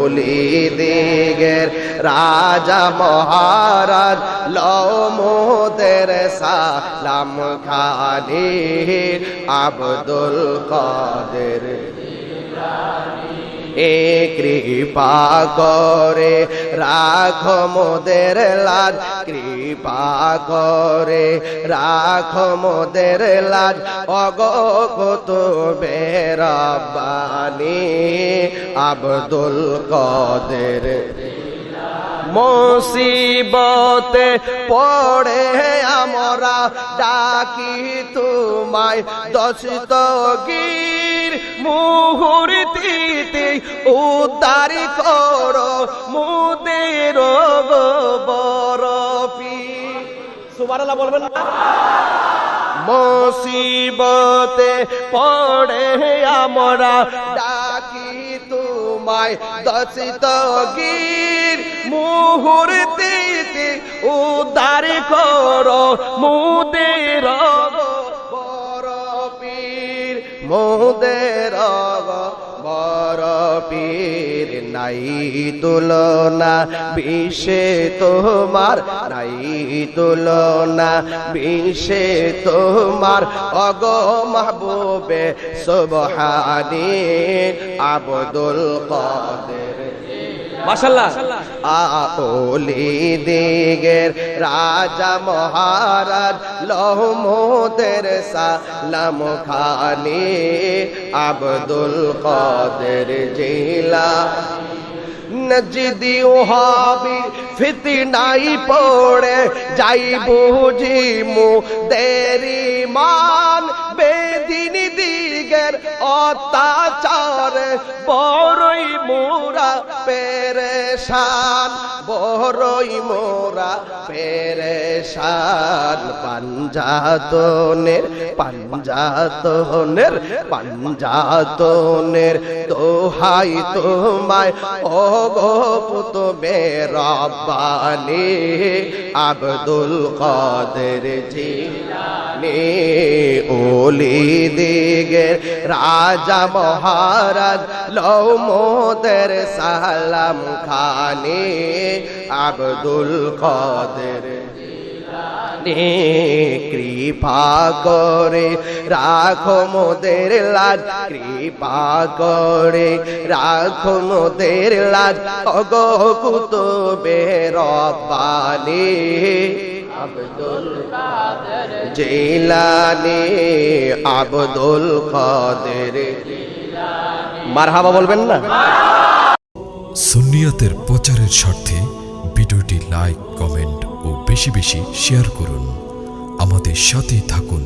ওলি দিগের রাজা মহারাজ লও মোদের সালাম খানি আব্দুল কাদের এ কৃপা করে রাখো মোদের লাজ কৃপা করে রাখো মোদের লাজ ওগো কুতুবে রব্বানি আব্দুল কাদের মুসিবতে পড়ে আমরা ডাকি তোমায় দস্তগীর মুহূর্তে উদ্ধার করো মুদের বরফি সুবহানাল্লাহ বলবেন না মুসিবতে পড়ে আমরা ডাকি তোমায় দস্তগীর মুহূর্তে উদ্ধার করো মুদের বরপীর মুদের বরপীর নাই তুলনা বিশ্বে তোমার নাই তুলনা বিশ্বে তোমার ওগো মাহবুবে সুবহানি আব্দুল কাদের মাশাআল্লাহ ওলি দিগের রাজা মহারাজ লও মোদের সালাম খানি আব্দুল কাদের জিলানী নজদি ওহাবি ফিতনাই পড়ে যাই বুঝি মুদের মান বেদিন দিগের অত্যাচার বড়ই মোরা পেরেশান বড়ই মোরা পেরেশান পাঞ্জাতনের পাঞ্জাতনের পাঞ্জাতনের দোহাই তোমায় ওগো কুতুবে রব্বানি আব্দুল কাদের জিলানী ওলি দিগের রাজা মহারাজ লও মোদের সালাম খানি আব্দুল কাদের জিলানী কৃপা করে রাখো মোদের লাজ কৃপা করে রাখো মোদের লাজ ওগো কুতুবে রব্বানি আব্দুল কাদের জিলানী আব্দুল কাদের জিলানী মারহাবা বলবেন না সুন্নিয়াতের প্রচারের স্বার্থে ভিডিওটি লাইক কমেন্ট ও বেশি বেশি শেয়ার করুন আমাদের সাথে থাকুন।